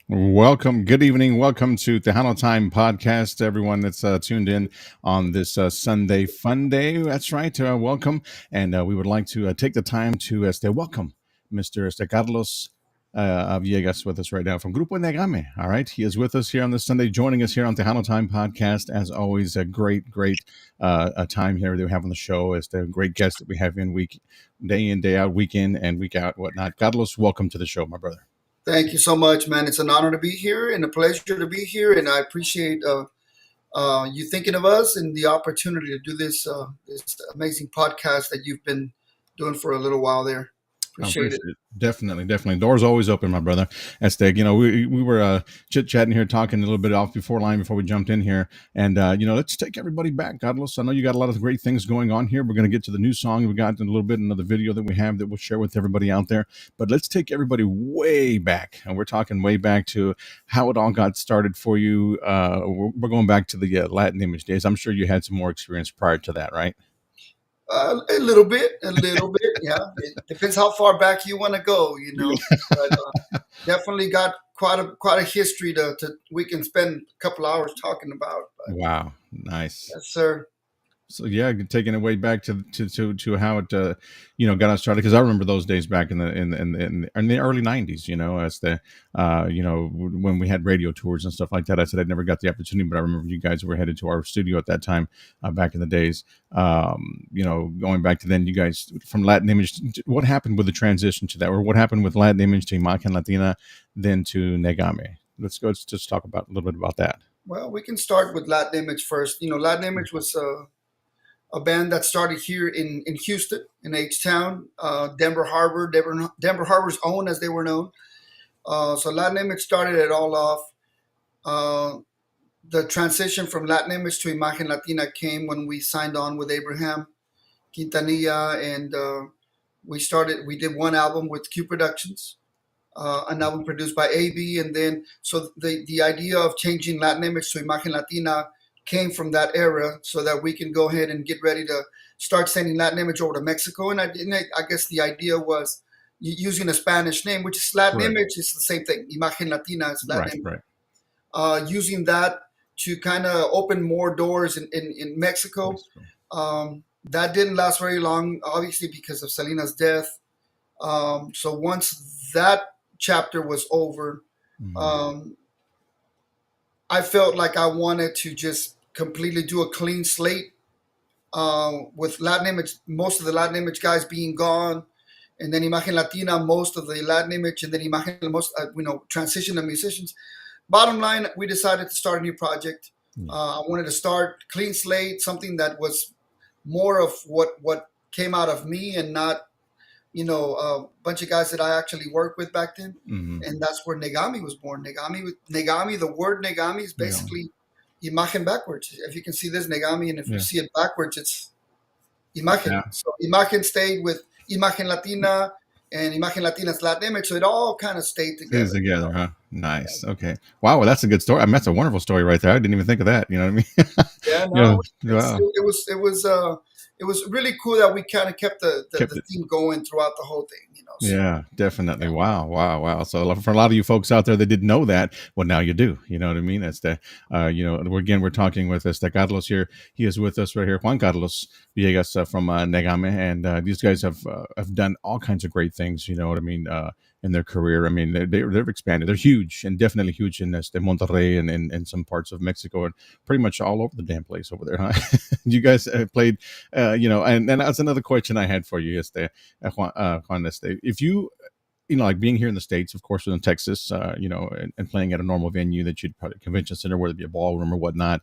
Welcome. Good evening. Welcome to Tejano Time podcast. Everyone that's tuned in on this Sunday fun day. That's right. Welcome. And we would like to take the time to welcome Mr. Carlos Villegas with us right now from Grupo Negami. All right. He is with us here on this Sunday, joining us here on Tejano Time podcast. As always, a great a time here that we have on the show. As the great guest that we have day in, day out, week in and week out, whatnot. Carlos, welcome to the show, my brother. Thank you so much, man. It's an honor to be here and a pleasure to be here. And I appreciate you thinking of us and the opportunity to do this amazing podcast that you've been doing for a little while there. I Appreciate it. appreciate it. Definitely. Doors always open, my brother. Aztec, we were chit chatting here, talking a little bit off before we jumped in here, and let's take everybody back, Carlos. I know you got a lot of great things going on here. We're going to get to the new song we got in a little bit, another video that we have that we'll share with everybody out there. But let's take everybody way back, and we're talking way back to how it all got started for you. We're going back to the Latin image days. I'm sure you had some more experience prior to that, right? A little bit. Yeah, it depends how far back you want to go, But definitely got quite a history to we can spend a couple hours talking about. But Wow, nice. yes, sir. So yeah, taking it way back to how it got us started, because I remember those days back in the early '90s. As the when we had radio tours and stuff like that. I said I'd never got the opportunity, but I remember you guys were headed to our studio at that time back in the days. Going back to then, you guys from Latin Image. What happened with the transition to that, or what happened with Latin Image to Imagen Latina, then to Negami? Let's just talk about a little bit about that. Well, we can start with Latin Image first. Latin Image was a band that started here in Houston, in H-Town, Denver Harbor, Denver Harbor's own, as they were known. So Latin Image started it all off. The transition from Latin Image to Imagen Latina came when we signed on with Abraham Quintanilla, and we did one album with Q Productions, an album produced by AB, and then so the idea of changing Latin Image to Imagen Latina came from that era, so that we can go ahead and get ready to start sending Latin Image over to Mexico. And I guess the idea was using a Spanish name, which is Latin Right. Image, is the same thing. Imagen Latina is Latin Right. Image. Using that to kind of open more doors in Mexico. That didn't last very long, obviously, because of Selena's death. So once that chapter was over, I felt like I wanted to just completely do a clean slate with Latin Image, most of the Latin Image guys being gone, and then Imagen Latina, most of the Latin Image, and then transition to musicians. Bottom line, we decided to start a new project. I wanted to start clean slate, something that was more of what came out of me and not, a bunch of guys that I actually worked with back then. And that's where Negami was born. Negami, the word Negami is basically Imagen backwards. If you can see this, Negami, and if you see it backwards, it's Imagen. Yeah. So Imagen stayed with Imagen Latina, and Imagen Latina's Latin Image, so it all kind of stayed together. Stays together, huh? Nice. Okay. Wow. Well, that's a good story. I mean, that's a wonderful story right there. I didn't even think of that. You know what I mean? Yeah. No. Wow. It was really cool that we kind of kept the theme going throughout the whole thing. So. Yeah, definitely. Wow. So for a lot of you folks out there that didn't know that, well, now you do. You know what I mean? That's we're talking with Carlos here. He is with us right here, Juan Carlos Villegas from Negame, and these guys have done all kinds of great things. You know what I mean? In their career. I mean, they've expanded. They're huge, and definitely huge in Monterrey and in some parts of Mexico, and pretty much all over the damn place over there. Huh? You guys have played, and that's another question I had for you, Juan. If you, like being here in the States, of course, in Texas, and playing at a normal venue that you'd probably convention center, whether it be a ballroom or whatnot,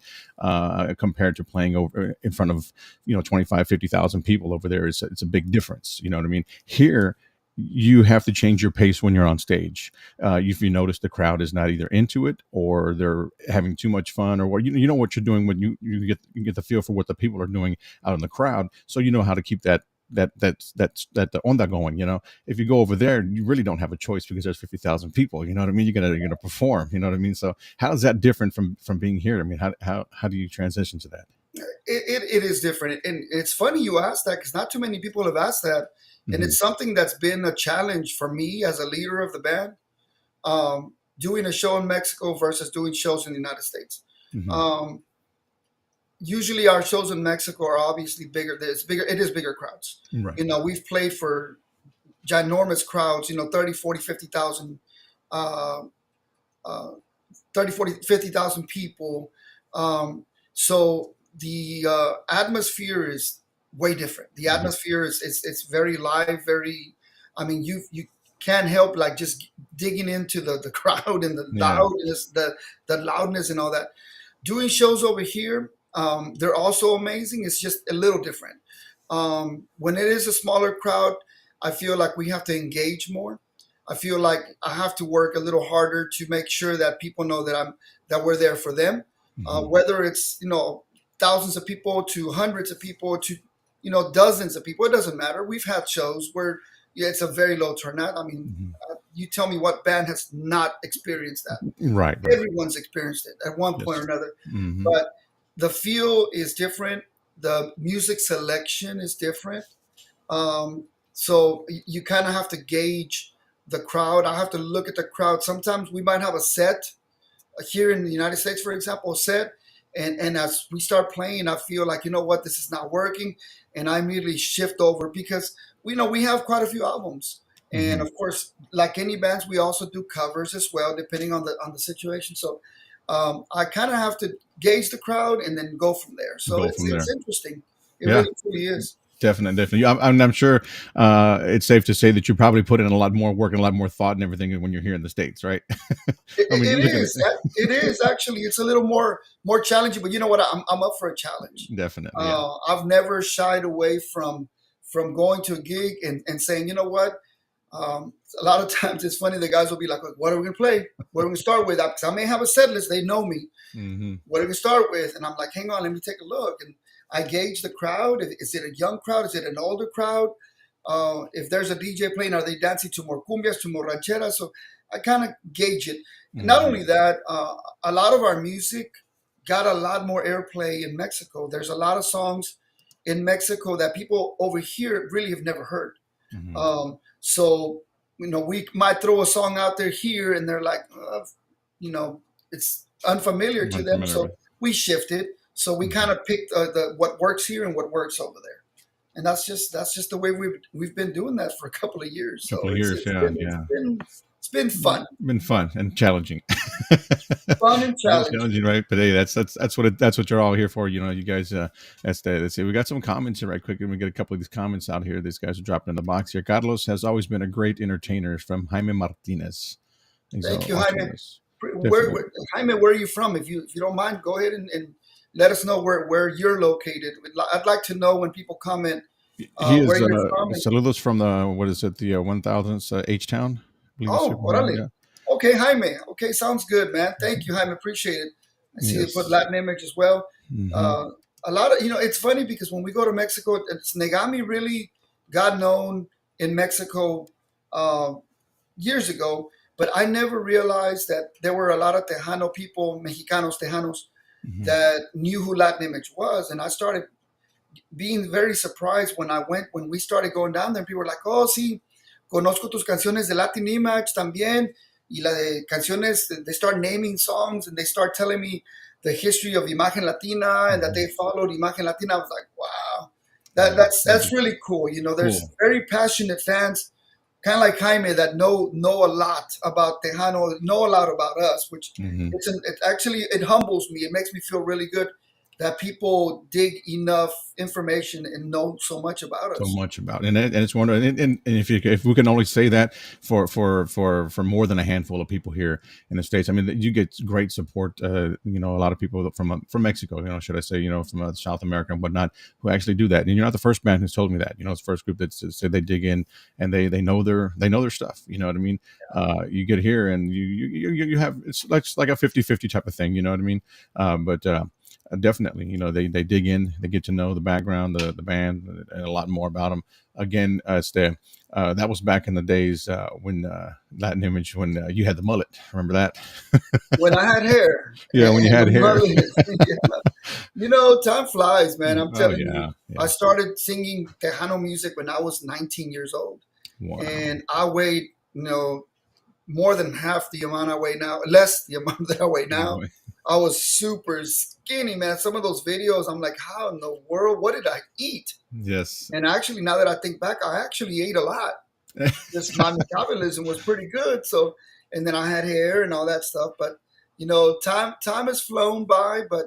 compared to playing over in front of, 25, 50,000 people over there, it's a big difference. You know what I mean? Here, you have to change your pace when you're on stage. If you notice the crowd is not either into it or they're having too much fun, or what you know what you're doing when you get the feel for what the people are doing out in the crowd, so you know how to keep that onda going. If you go over there, you really don't have a choice because there's 50,000 people. You know what I mean? You're gonna perform. You know what I mean? So how is that different from being here? I mean, how do you transition to that? It is different, and it's funny you asked that because not too many people have asked that. And it's something that's been a challenge for me as a leader of the band. doing a show in Mexico versus doing shows in the United States. Hmm. Um, Usually our shows in Mexico are obviously bigger. It's bigger. It is bigger crowds. Right. We've played for ginormous crowds, 30, 40, 50,000, uh, uh, 30, 40, 50,000 people. Um, so the atmosphere is way different. The Yeah. atmosphere it's very live, very, I mean, you can't help like just digging into the crowd and Yeah. the loudness and all that. Doing shows over here, they're also amazing. It's just a little different. When it is a smaller crowd, I feel like we have to engage more. I feel like I have to work a little harder to make sure that people know that we're there for them. Hmm. Whether it's thousands of people to hundreds of people to dozens of people, it doesn't matter. We've had shows where yeah, it's a very low turnout. I mean, Hmm. you tell me what band has not experienced that? Right. Right. Everyone's experienced it at one point or Yes. another. Hmm. But the feel is different. The music selection is different. So you kind of have to gauge the crowd. I have to look at the crowd. Sometimes we might have a set here in the United States, for example, a set, and as we start playing, I feel like what, this is not working, and I immediately shift over because we have quite a few albums, and Hmm. of course, like any bands, we also do covers as well, depending on the situation. So I kind of have to gauge the crowd and then go from there. So Go it's from it's there. interesting. It Yeah. really truly is. Definitely, definitely. I'm sure it's safe to say that you probably put in a lot more work and a lot more thought and everything when you're here in the States, right? I mean, It look at is. it. It is actually. It's a little more challenging, but you know what? I'm up for a challenge. Definitely, yeah. I've never shied away from going to a gig and saying, you know what? A lot of times it's funny. The guys will be like, "What are we gonna play? What are we gonna start with?" Because I may have a set list. They know me. Hmm. What are we gonna start with? And I'm like, "Hang on, let me take a look." And I gauge the crowd. Is it a young crowd? Is it an older crowd? If there's a DJ playing, are they dancing to more cumbias, to more rancheras? So I kind of gauge it. And not Hmm. only that, a lot of our music got a lot more airplay in Mexico. There's a lot of songs in Mexico that people over here really have never heard. Hmm. So we might throw a song out there here, and they're like, it's unfamiliar to I'm them. familiar So with. we shifted. So we kind Hmm. of picked the what works here and what works over there, and that's just the way we've been doing that for a couple of years. Couple So of it's years, it's yeah, been it's yeah. been it's been fun, Been fun and challenging. fun and It's challenging. challenging, right? But hey, that's what you're all here for. You guys. That's it. We got some comments here right quick, and we get a couple of these comments out here. These guys are dropping in the box here. Carlos has always been a great entertainer from Jaime Martinez. He's Thank you, watching Jaime. this. Where, Definitely. Jaime, where are you from? If you don't mind, go ahead and let us know where you're located. I'd like to know when people comment He where is you're from. And, saludos from the what is it, the 1000th H Town, I believe it's oh, from there. orale. Yeah. Okay, Jaime. Okay, sounds good, man. Thank you, Jaime. Appreciate it. I see you put Yes. Latin image as well. Hmm. Uh, a lot of it's funny because when we go to Mexico, it's Negami really got known in Mexico uh, years ago, but I never realized that there were a lot of Tejano people, Mexicanos, Tejanos, Hmm. that knew who Latin image was, and I started being very surprised when we started going down there. People were like, "Oh, sí, conozco tus canciones de Latin Image también, y la de canciones." They start naming songs and they start telling me the history of Imagen Latina and that Hmm. they followed Imagen Latina. I was like, "Wow, that, Wow. that's really cool." There's Cool. very passionate fans, kind of like Jaime, that know a lot about Tejano, know a lot about us, which Hmm. it actually it humbles me. It makes me feel really good that people dig enough information and know so much about So us. much about and it's wonderful and if we can only say that for more than a handful of people here in the States. I mean, you get great support, a lot of people from Mexico, should I say, from South America and whatnot, who actually do that. And you're not the first band who's told me that. It's the first group that said they dig in and they know their stuff. You know what I mean? You get here and you have, it's like a 50-50 type of thing. You know what I mean? But definitely, they dig in, they get to know the background, the band, and a lot more about them. Again, that was back in the days when Latin Image, when you had the mullet. Remember that? When I had hair Yeah, when you and had the hair. mullet, yeah. Time flies, man. I'm Oh telling you. yeah, I yeah. started singing Tejano music when I was 19 years old, Wow. and I weighed, more than half the amount I weigh now, less the amount that I weigh now. No. I was super skinny, man. Some of those videos, I'm like, how in the world? What did I eat? Yes. And actually, now that I think back, I actually ate a lot. Just my metabolism was pretty good. So, and then I had hair and all that stuff. But time has flown by. But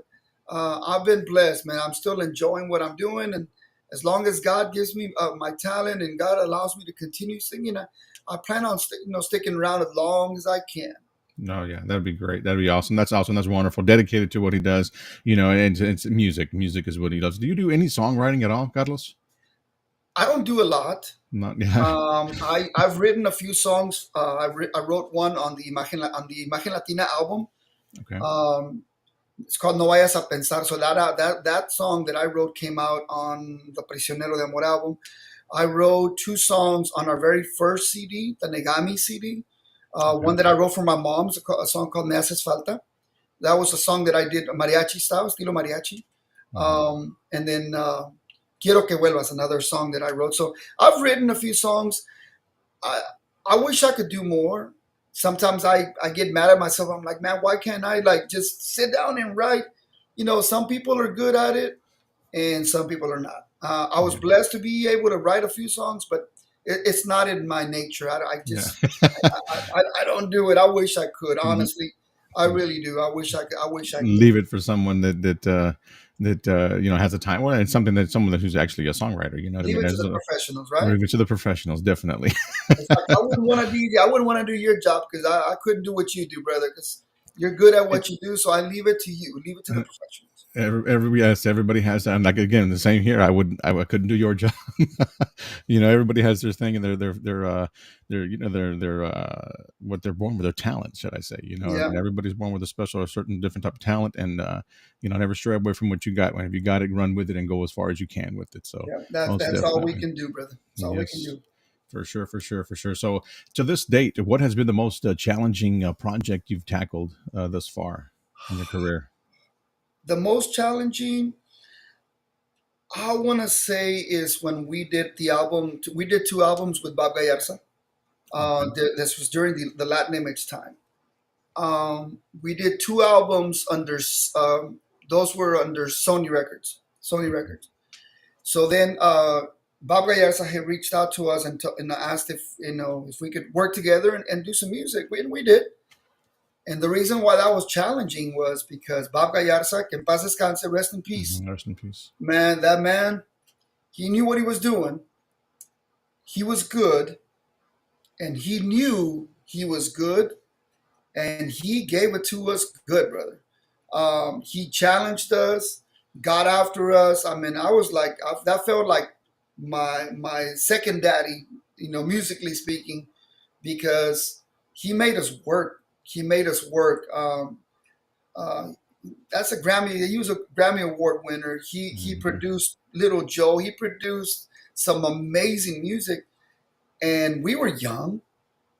I've been blessed, man. I'm still enjoying what I'm doing, and as long as God gives me my talent and God allows me to continue singing, I plan on sticking around as long as I can. No, yeah, that'd be great. That'd be awesome. That's awesome. That's wonderful. Dedicated to what he does, and it's music. Music is what he does. Do you do any songwriting at all, Carlos? I don't do a lot. Not, yeah. I've written a few songs. I wrote one on the Imagen Latina album. Okay. It's called No Vayas a Pensar. So that song that I wrote came out on the Prisionero de Amor album. I wrote two songs on our very first CD, the Negami CD. Okay. One that I wrote for my mom, a song called Me Haces Falta. That was a song that I did mariachi style, estilo mariachi. Mhm. And then Quiero que vuelvas, another song that I wrote. So I've written a few songs. I I wish I could do more. Sometimes I get mad at myself. I'm like, man, why can't I like just sit down and write? Some people are good at it and some people are not. I was Yeah. blessed to be able to write a few songs, but it's not in my nature. I Yeah. just I don't do it. I wish I could. Honestly, I Yeah. really do. I wish I could. I wish I could. Leave it for someone that has the time. Well, it's something that someone who's actually a songwriter. You know what I Leave mean? it to There's the a, professionals, right? leave it to the professionals, definitely. It's like I wouldn't want to do your job because I couldn't do what you do, brother. Because you're good at what you do, so I leave it to you. Leave it to the professionals. Yes, everybody has that. And like again, the same here. I couldn't do your job. Everybody has their thing and what they're born with, their talent, should I say? I Yeah, mean, everybody's born with a special, a certain different type of talent, and never stray away from what you got. When if you got it, run with it and go as far as you can with it. So yeah. most That's all we definitely, can do, brother. That's all we can yes. do. For sure, for sure, for sure. So, to this date, what has been the most challenging project you've tackled thus far in your career? The most challenging, I want to say, is when we did the album. We did two albums with Bob Gallarza. Okay. This was during the Latin Image time. We did two albums under those were under Sony Records. Sony Records. So then Bob Gallarza had reached out to us and asked if we could work together and do some music. We did. And the reason why that was challenging was because Bob Gallarza, que en paz descanse, rest in peace, Rest in peace. man, that man, he knew what he was doing. He was good, and he knew he was good, and he gave it to us good, brother. He challenged us, got after us. I mean, I was like, that felt like my second daddy, musically speaking, because he made us work. He made us work. Uh, that's a Grammy. He was a Grammy Award winner. He Mhm. produced Little Joe. He produced some amazing music, and we were young,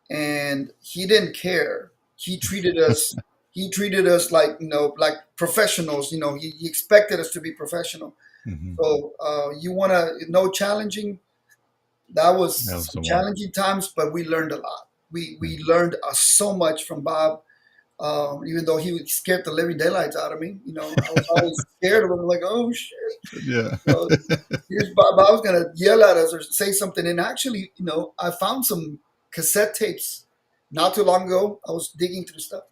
and he didn't care. He treated us. He treated us like like professionals. He expected us to be professional. Mhm. So you want to know challenging? That was That was some so wonderful. challenging times, but we learned a lot. We Mhm. learned so much from Bob. Even though he would scared the living daylights out of me, I was always scared of him. Like, oh shit, Yeah. so here's Bob. I was gonna yell at us or say something. And actually, I found some cassette tapes not too long ago. I was digging through stuff,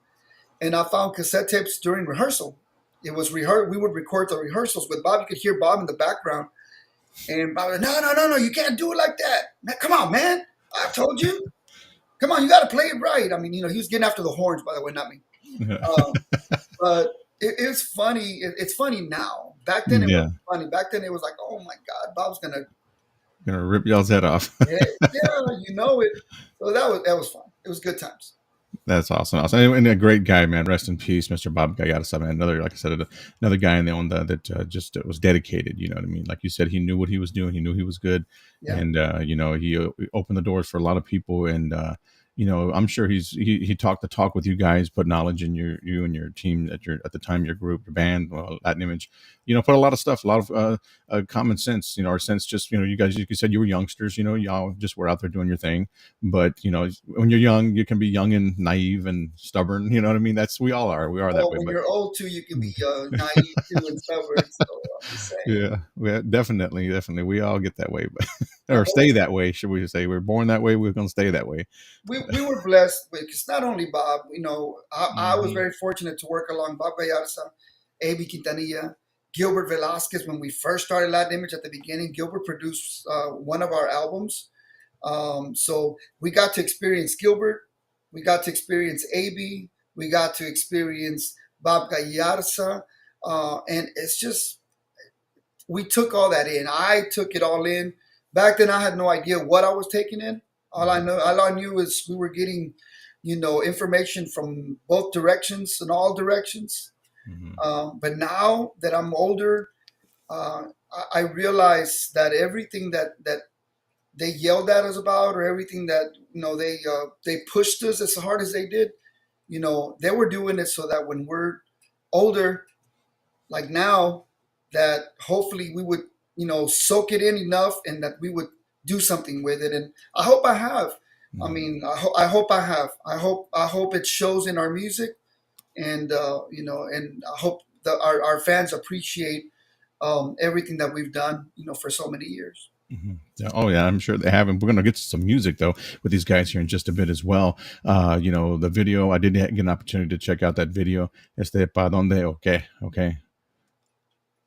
and I found cassette tapes during rehearsal. It was rehearsed. We would record the rehearsals with Bob. You could hear Bob in the background, and Bob, no, no, no, no, you can't do it like that. Man, come on, man. I told you. Come on, you got to play it right. I mean, he was getting after the horns, by the way, not me. Um, but it's funny. It's funny now. Back then, it Yeah. wasn't funny. Back then, it was like, oh my God, Bob's gonna, Gonna rip y'all's head off. yeah, yeah, you know it. So that was fun. It was good times. That's awesome. Awesome. And a great guy, man. Rest in peace, Mr. Bob Gallardo. Man, another, like I said, another guy in the on that just was dedicated. You know what I mean? Like you said, he knew what he was doing. He knew he was good, Yeah, and he opened the doors for a lot of people. I'm sure he talked the talk with you guys, put knowledge in you and your team at the time, your group, your band, well, Latin Image, put a lot of stuff, a lot of common sense, or sense. Just you guys, you said you were youngsters, y'all just were out there doing your thing. But when you're young, you can be young and naive and stubborn. You know what I mean? That's we are that Well, way. when But you're old too, you can be naive too and stubborn. So I'm just saying. yeah, definitely, definitely, we all get that way, but I or hope stay that way. Should we say we're born that way? We're gonna stay that way. we were blessed because not only Bob, I was Hmm. very fortunate to work along Bob Gallarza, A.B. Quintanilla, Gilbert Velasquez. When we first started Latin Image at the beginning, Gilbert produced one of our albums. So we got to experience Gilbert, we got to experience AB, we got to experience Bob Gallarza, and it's just we took all that in. I took it all in. Back then, I had no idea what I was taking in. All I knew is we were getting, information from both directions and all directions. Hmm. But now that I'm older, I realize that everything that they yelled at us about, or everything that they pushed us as hard as they did, they were doing it so that when we're older, like now, that hopefully we would soak it in enough and that we would do something with it. And I hope I have. I Hmm. mean, I hope I have. I hope it shows in our music, and and I hope that our fans appreciate everything that we've done, for so many years. Mhm. Yeah, oh yeah, I'm sure they have, and we're gonna get to some music though with these guys here in just a bit as well. The video, I did get an opportunity to check out that video. Este pa donde okay, okay,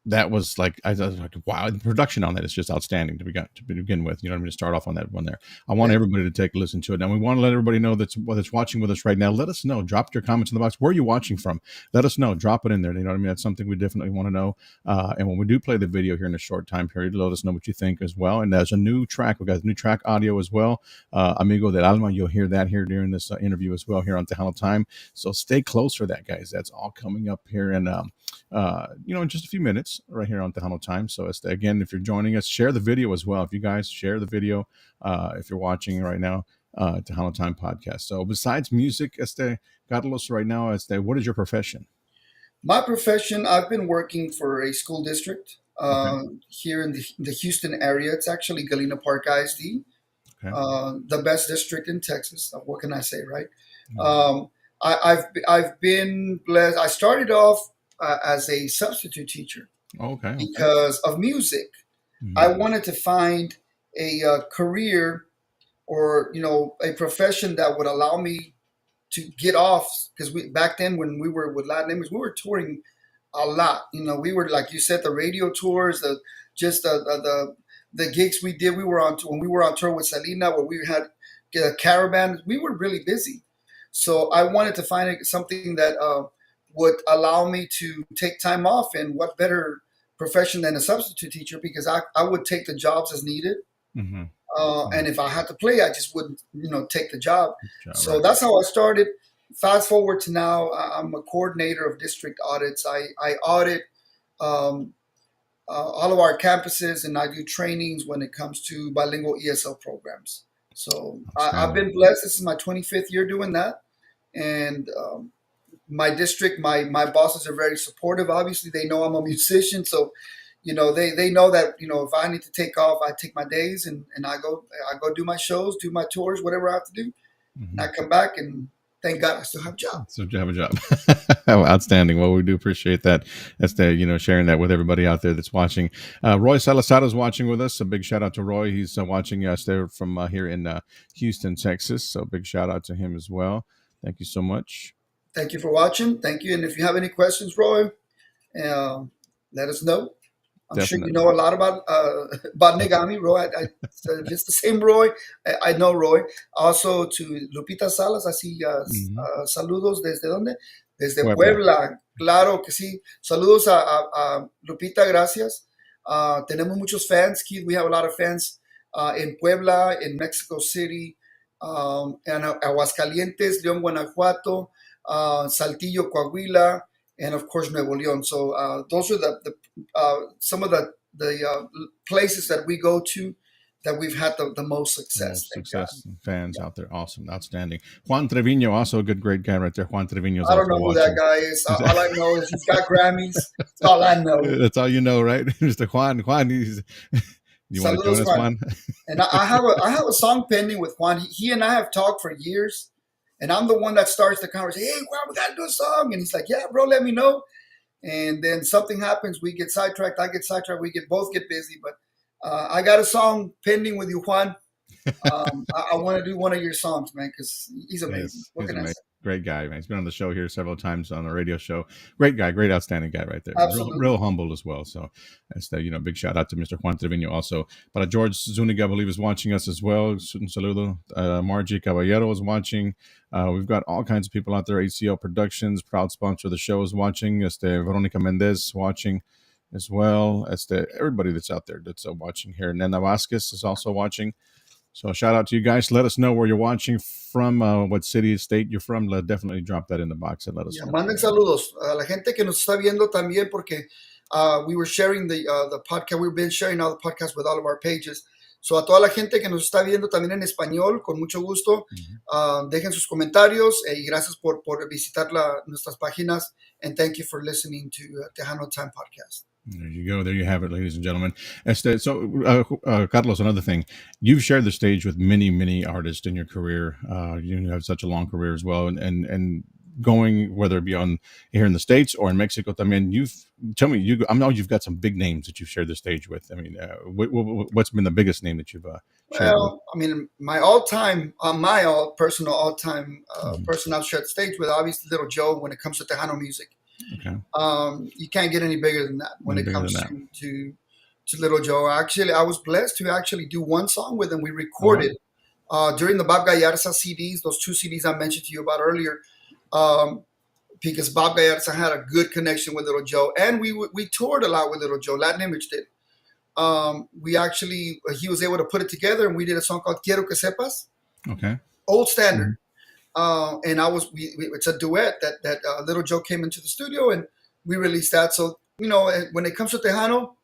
that was like I was like, wow, the production on that is just outstanding to begin with. You know what I mean? To start off on that one there. I want Thank everybody to take a listen to it. Now we want to let everybody know that's watching with us right now. Let us know. Drop your comments in the box. Where are you watching from? Let us know. Drop it in there. You know what I mean? That's something we definitely want to know. And when we do play the video here in a short time period, let us know what you think as well. And there's a new track. We got a new track audio as well. Amigo del Alma. You'll hear that here during this interview as well here on Tejano Time. So stay close for that, guys. That's all coming up here in just a few minutes right here on Tejano Time. So again, if you're joining us, share the video as well. If you guys share the video, if you're watching right now, Tejano Time podcast. So besides music, Carlos, right now, what is your profession? My profession, I've been working for a school district Okay. here in the Houston area. It's actually Galena Park ISD, Okay. the best district in Texas. What can I say, right? Mhm. Um, I've been blessed. I started off as a substitute teacher Okay. Okay. because of music. I Mhm. wanted to find a career, or a profession that would allow me to get off, because we back then when we were with Latin Image, we were touring a lot. We were, like you said, the radio tours, the just the gigs we did. We were on when we were on tour with Selena, where we had a caravan. We were really busy, so I wanted to find something that would allow me to take time off. And what better profession than a substitute teacher? Because I would take the jobs as needed, Mhm. and Mhm. if I had to play, I just wouldn't, take the job. Job, So right. that's how I started. Fast forward to now, I'm a coordinator of district audits. I audit um, all of our campuses, and I do trainings when it comes to bilingual ESL programs. So I've Outstanding. been blessed. This is my 25th year doing that, and my district, my bosses are very supportive. Obviously, they know I'm a musician, so they know that if I need to take off, I take my days, and I go do my shows, do my tours, whatever I have to do, and I Mhm. come back, and thank God I still have a job. So you have a job. Oh, outstanding. Well, we do appreciate that. That's sharing that with everybody out there that's watching. Roy Salazar is watching with us. A big shout out to Roy. He's watching us there from here in Houston, Texas. So big shout out to him as well. Thank you so much. Thank you for watching. Thank you, and if you have any questions, Roy, uh, let us know. I'm sure you Definitely. know a lot about Negami, Roy. So if it's the same Roy, I know Roy. Also to Lupita Salas, I see Hmm. saludos desde dónde? Desde Puebla. Puebla. Claro que sí. Saludos a Lupita, gracias. Tenemos muchos fans, Keith. We have a lot of fans in Puebla, in Mexico City, and Aguascalientes, León, Guanajuato, Saltillo, Coahuila, and of course Nuevo León. So those are some of the places that we go to, that we've had the most The success. most Thank God. success fans Yeah. out there. Awesome. Outstanding. Juan Trevino, also a great guy right there. Juan Trevino is I don't also know who that watching. guy is. All I know is he's got Grammys. That's all I know. That's all you know, right? Mr. Juan. Juan, you want to join Saludos, us, Juan. Juan? And I have a song pending with Juan. He and I have talked for years, and I'm the one that starts the conversation. Hey, Juan, we gotta do a song, and he's like, "Yeah, bro, let me know." And then something happens. We get sidetracked. I get sidetracked. We both get busy. But I got a song pending with you, Juan. I want to do one of your songs, man, because he's amazing. Yes, What he's can I amazing. say? Great guy, man. He's been on the show here several times on the radio show. Great guy, great outstanding guy right there. Real Absolutely. humble as well. So that's the big shout out to Mr. Juan Trevino also. But George Zuniga, I believe, is watching us as well. Un saludo. Margie Caballero is watching. We've got all kinds of people out there. ACL Productions, proud sponsor of the show, is watching. Veronica Mendez watching as well. Everybody that's out there that's watching here. Nena Vasquez is also watching. So shout out to you guys. Let us know where you're watching from, what city, state you're from. Definitely drop that in the box and let us Yeah, know. manden saludos a la gente que nos está viendo también porque we were sharing the podcast. We've been sharing all the podcasts with all of our pages. So a toda la gente que nos está viendo también en español, con mucho gusto, dejen sus comentarios y gracias por visitar nuestras páginas. And thank you for listening to Tejano Time Podcast. There you go. There you have it, ladies and gentlemen. Carlos, another thing. You've shared the stage with many, many artists in your career. You have such a long career as well. And going, whether it be on here in the States or in Mexico, I mean, I know you've got some big names that you've shared the stage with. I mean, what's been the biggest name that you've shared with? Well, I mean, my personal all-time person I've shared the stage with, obviously Little Joe when it comes to Tejano music. Okay. You can't get any bigger than that when it comes to Little Joe. Actually, I was blessed to actually do one song with him. We recorded during the Bob Gallarza CDs, those 2 CDs I mentioned to you about earlier, because Bob Gallarza had a good connection with Little Joe, and we toured a lot with Little Joe. Latin Image did. He was able to put it together, and we did a song called Quiero que sepas. Okay. Old standard. And it's a duet that Little Joe came into the studio and we released that. So, when it comes to Tejano,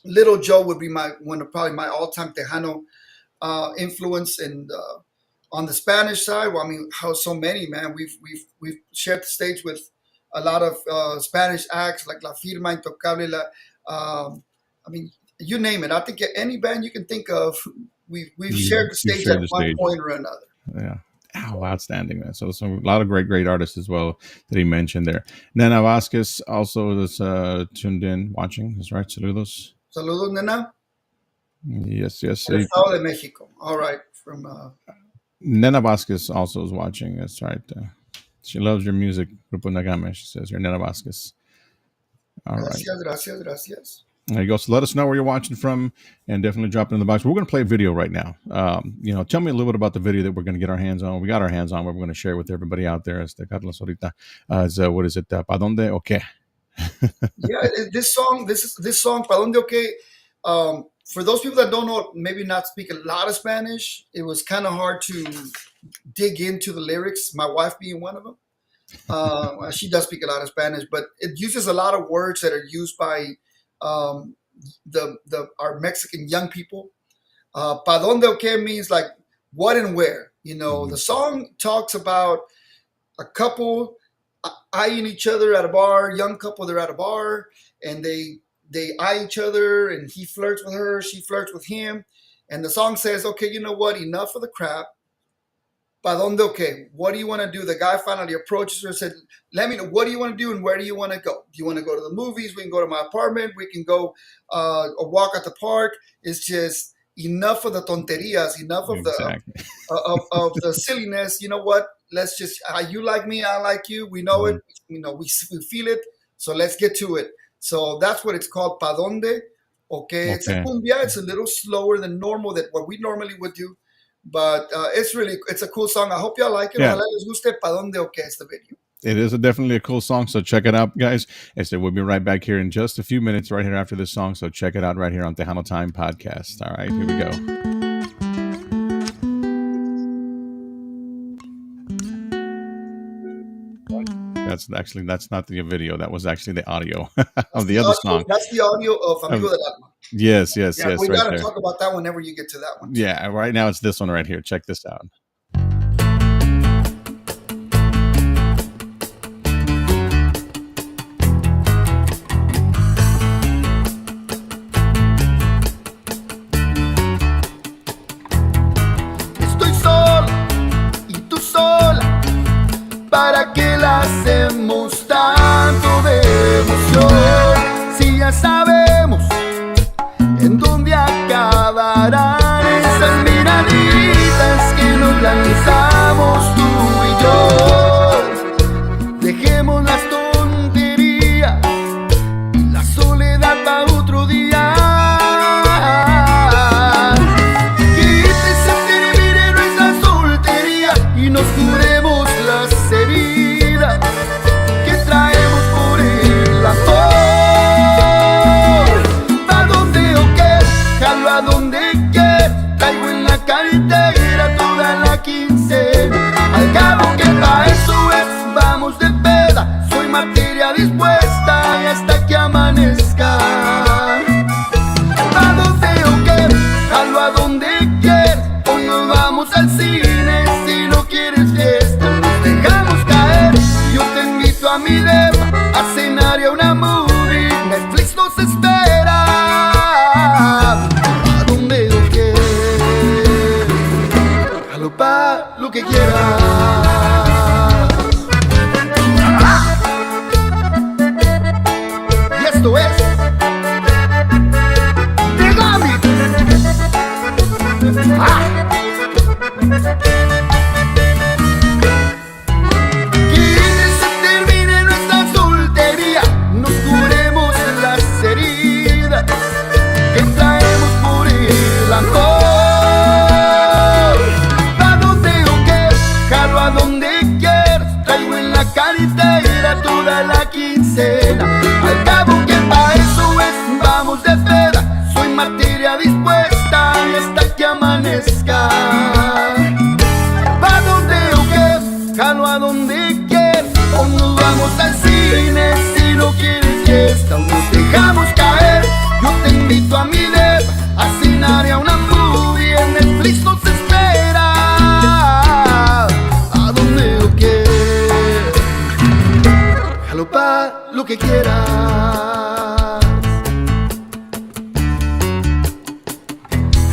Little Joe would be probably my all-time Tejano influence. And on the Spanish side, well, I mean, how so many, man. We've shared the stage with a lot of Spanish acts like La Firma, Intocable. I mean, you name it. I think any band you can think of, we've shared the stage at one point or another. Yeah. Oh, outstanding, man. So a lot of great artists as well that he mentioned there. Nena Vasquez also is tuned in, watching. That's right. Saludos. Saludos, Nena. Yes. El Estado de Mexico. All right. From Nena Vasquez also is watching. That's right. She loves your music, Grupo Negami. She says here, Nena Vasquez. All right. Gracias. There you go. So let us know where you're watching from and definitely drop it in the box. We're going to play a video right now. Tell me a little bit about the video that we're going to get our hands on. We got our hands on, but we're going to share with everybody out there. Carlos ahorita. What is it? ¿Pa dónde o qué? Yeah, this song, ¿Pa dónde o qué? For those people that don't know, maybe not speak a lot of Spanish, it was kind of hard to dig into the lyrics, my wife being one of them. She does speak a lot of Spanish, but it uses a lot of words that are used by our Mexican young people. Pa donde o qué means like what and where. The song talks about a couple eyeing each other at a bar, young couple, they're at a bar, and they eye each other, and he flirts with her, she flirts with him, and the song says, okay, you know what, enough of the crap. Pa donde o qué? What do you want to do? The guy finally approaches her and said, let me know, what do you want to do and where do you want to go? Do you want to go to the movies? We can go to my apartment. We can go walk at the park. It's just enough of the tonterías, enough of of the silliness. You know what? Let's just, you like me, I like you. We know it. We feel it. So let's get to it. So that's what it's called, Pa donde? Okay. It's a cumbia. It's a little slower than normal, than what we normally would do. But it's a cool song. I hope y'all like it. Yeah. Ojalá les guste. Pa donde o qué es the video. It is definitely a cool song, so check it out, guys. We'll be right back here in just a few minutes right here after this song, so check it out right here on Tejano Time Podcast. All right, here we go. That's not the video. That was actually the audio of the other song. That's the audio of Amigo del Alma. Yes, yes, Yeah, yes, we right got to there. talk about that whenever you get to that one too. Yeah, right now it's this one right here. Check this out. Estoy solo y tú sola. ¿Para qué la hacemos tanto de emoción? Si ya sabemos en dónde acabarán esas miraditas que nos lanzamos tú y yo. Dejemos las tonterías, la soledad para otro día. Que se termine nuestra soltería y nos curemos las heridas que traemos por el amor. ¿Pa' dónde o qué? Jalo a donde quiera. Traigo en la cartera toda la quincena. Al cabo que pa' eso es, vamos de peda. Soy materia dispuesta y hasta que amanezca. ¿Pa' dónde o qué? Jalo a donde quiera. Hoy nos vamos al cine si no quieres fiesta. Nos dejamos caer, yo te invito a mi depa a cenar y a una movie. Netflix nos espera. ¿Pa' dónde o qué? Jalo pa' lo que quieras. Y esto es Negami. Que se termine nuestra soltería, nos curemos las heridas que traemos por el amor. ¿Pa' dónde o qué? Jalo a donde quieras. Traigo en la cartera toda la quincena. Al cabo que pa' eso es, vamos de peda. Soy materia dispuesta y hasta que amanezca. ¿Pa' dónde o qué? Jalo a donde quieras. O nos vamos al cine si no quieres fiesta. O nos dejamos caer, yo te invito a mi depa a cenar y a una movie. En Netflix nos espera. ¿A dónde o qué? Jalo pa' lo que quieras.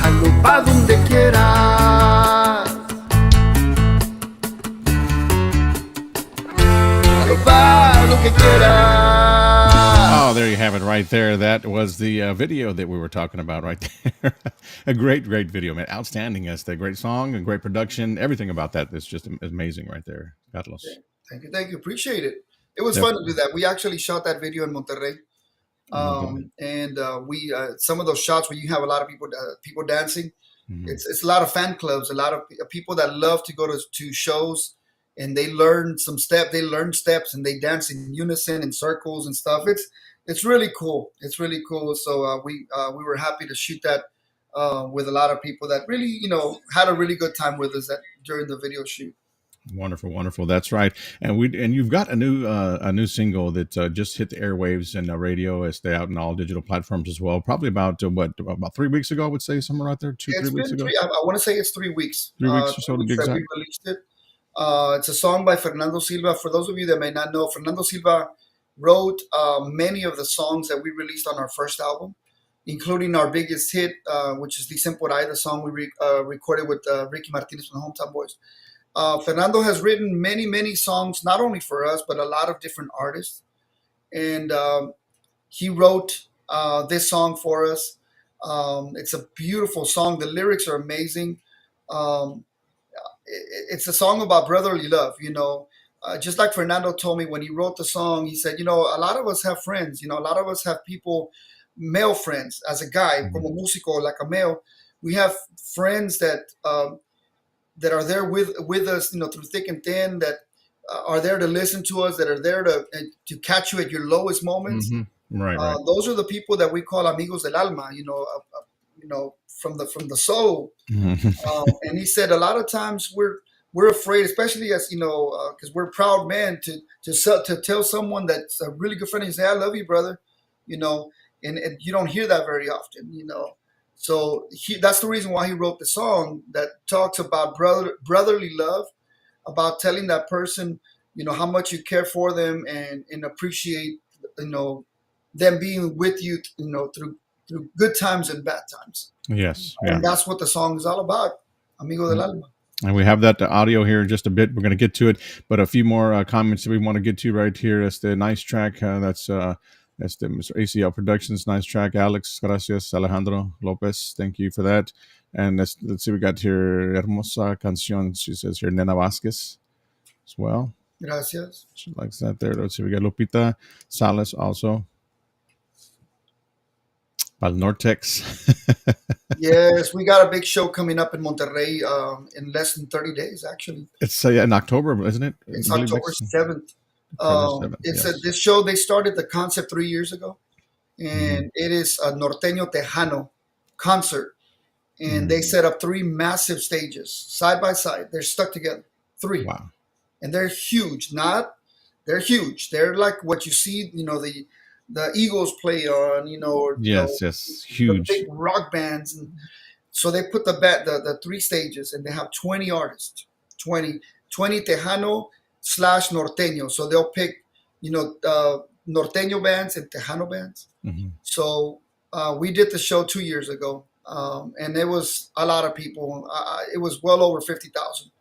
Jalo pa' donde quieras. Jalo pa' lo que quieras. Oh, there you have it right there. That was the video that we were talking about right there. A great, great video, man. Outstanding. It's a great song, a great production. Everything about that is just amazing right there. Carlos. Thank you, thank you. Appreciate it. It was fun to Definitely. do that. We actually shot that video in Monterrey. And we some of those shots where you have a lot of people dancing. Mhm. It's a lot of fan clubs, a lot of people that love to go to shows, and they learn some step. They learn steps and they dance in unison in circles and stuff. It's really cool. It's really cool. So we were happy to shoot that with a lot of people that really had a really good time with us during the video shoot. Wonderful, wonderful. That's right. And you've got a new single that just hit the airwaves and radio. It's out in all digital platforms as well. Probably about what about 3 weeks ago? I would say somewhere right there, two, It's 3 weeks been ago, three. I want to say it's 3 weeks. 3 weeks or so Three to be weeks that we exact. released it. It's a song by Fernando Silva. For those of you that may not know, Fernando Silva wrote many of the songs that we released on our first album, including our biggest hit, which is Dicen por ahí, the song we recorded with Ricky Martinez from the Hometown Boys. Fernando has written many, many songs, not only for us, but a lot of different artists. And he wrote this song for us. It's a beautiful song. The lyrics are amazing. Um, it's a song about brotherly love, just like Fernando told me when he wrote the song, he said, a lot of us have friends, a lot of us have people, male friends, as a guy, Mhm. como músico, like a male, we have friends that are there with us, through thick and thin, that are there to listen to us, that are there to catch you at your lowest moments. Right, right. Those are the people that we call amigos del alma, from the soul. Mhm. And he said a lot of times we're afraid, especially as because we're proud men to tell someone that's a really good friend and say, "I love you, brother," you know. and you don't hear that very often, you know. So that's the reason why he wrote the song that talks about brotherly love, about telling that person, you know, how much you care for them and appreciate, you know, them being with you, you know, through good times and bad times. Yes, yeah. And that's what the song is all about, Amigo del Alma. And we have that audio here in just a bit. We're going to get to it, but a few more comments that we want to get to right here. That's the nice track. That's the Mr. ACL Productions nice track. Alex, gracias, Alejandro Lopez. Thank you for that. And let's see, we got here Hermosa Canción. She says here Nena Vasquez as well. Gracias. She likes that there. Let's see, we got Lupita Salas also. Pal Nortex. Yes, we got a big show coming up in Monterrey in less than 30 days, actually. It's in October, isn't it? It's I believe October 7th. October 7th. It's Yes. this show, they started the concept 3 years ago, Mhm. and it is a Norteño Tejano concert. And they set up three massive stages side by side. They're stuck together, three. Wow. And they're huge. They're huge. They're like what you see, you know, the Eagles play on, you know, or you know, Yes, yes. the Huge. big rock bands. And so they put the three stages, and they have 20 artists, 20 Tejano slash Norteño. So they'll pick, you know, Norteño bands and Tejano bands. Mm-hmm. So we did the show 2 years ago, and it was a lot of people. It was well over 50,000.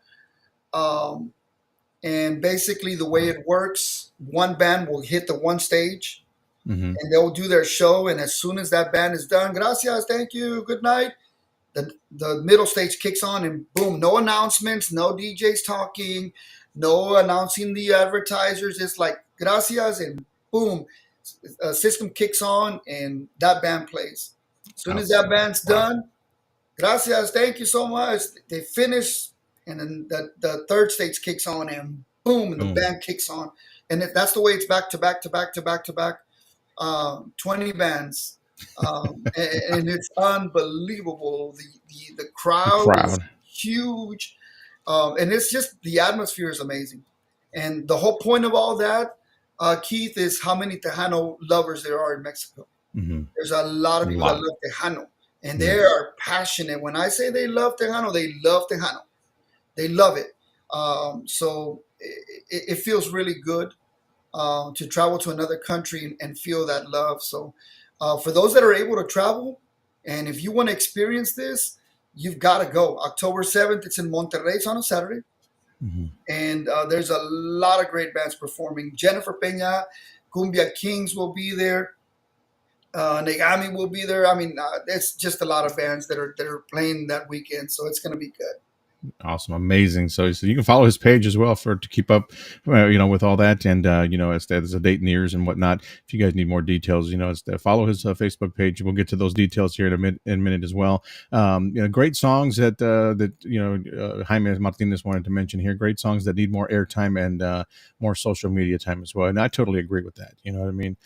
And basically, the way it works, one band will hit the one stage, Mm-hmm. and they'll do their show. And as soon as that band is done, gracias, thank you, good night, the middle stage kicks on, and boom, no announcements, no DJs talking, no announcing the advertisers. It's like gracias, and boom, a system kicks on, and that band plays. As soon as that band's done, gracias, thank you so much. They finish, and then the third stage kicks on, and boom, and the band kicks on, and that's the way it's back to back to back to back to back. 20 bands, and it's unbelievable. The crowd is huge, and it's just the atmosphere is amazing. And the whole point of all that, Keith, is how many Tejano lovers there are in Mexico. Mm-hmm. There's a lot of people that love Tejano, and they are passionate. When I say they love Tejano, they love Tejano. They love it. So it feels really good to travel to another country and feel that love. So for those that are able to travel, and if you want to experience this, you've got to go. October 7th, it's in Monterrey. It's on a Saturday. Mm-hmm. And there's a lot of great bands performing. Jennifer Peña, Cumbia Kings will be there. Negami will be there. I mean, it's just a lot of bands that are playing that weekend. So it's going to be good. Awesome, amazing. So you can follow his page as well to keep up, with all that. And as there's a date nears and whatnot. If you guys need more details, follow his Facebook page. We'll get to those details here in a minute as well. Great songs that Jaime Martinez wanted to mention here. Great songs that need more airtime and more social media time as well. And I totally agree with that. You know what I mean?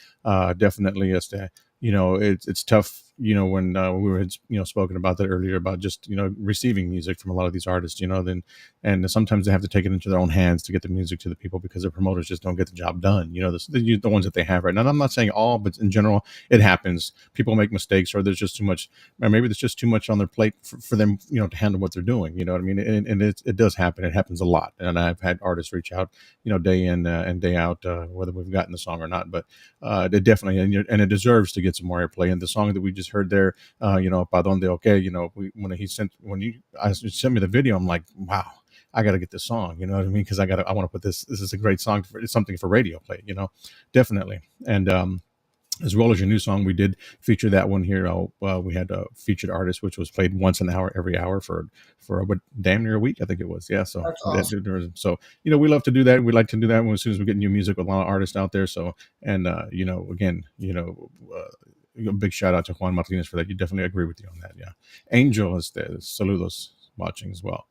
Definitely, it's tough. When we were spoken about that earlier about just receiving music from a lot of these artists, and sometimes they have to take it into their own hands to get the music to the people because the promoters just don't get the job done. The ones that they have right now. And I'm not saying all, but in general, it happens. People make mistakes, or there's just too much, or maybe there's just too much on their plate for them, to handle what they're doing. You know what I mean? And it does happen. It happens a lot. And I've had artists reach out, day in and day out, whether we've gotten the song or not. But it definitely and it deserves to get some more airplay. And the song that we just heard there, Pa Donde Okay, when you sent me the video, I'm like, wow, I got to get this song. You know what I mean? Because I want to put this. This is a great song. It's something for radio play. Definitely. And as well as your new song, we did feature that one here. We had a featured artist, which was played once an hour, every hour for damn near a week, I think it was. Yeah, so That's awesome. So we love to do that. We like to do that as soon as we get new music with a lot of artists out there. So and a big shout out to Juan Martinez for that. You definitely agree with you on that. Yeah, Angel is there. Saludos watching as well.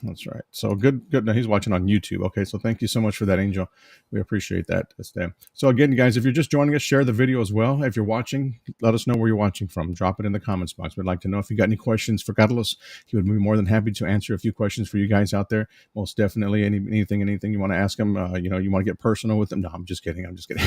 That's right. So good, good. Now he's watching on YouTube. Okay, so thank you so much for that, Angel. We appreciate that. So again, guys, if you're just joining us, share the video as well. If you're watching, let us know where you're watching from. Drop it in the comments box. We'd like to know if you got any questions for Carlos. He would be more than happy to answer a few questions for you guys out there. Most definitely, anything you want to ask him. You want to get personal with him. No, I'm just kidding. I'm just kidding.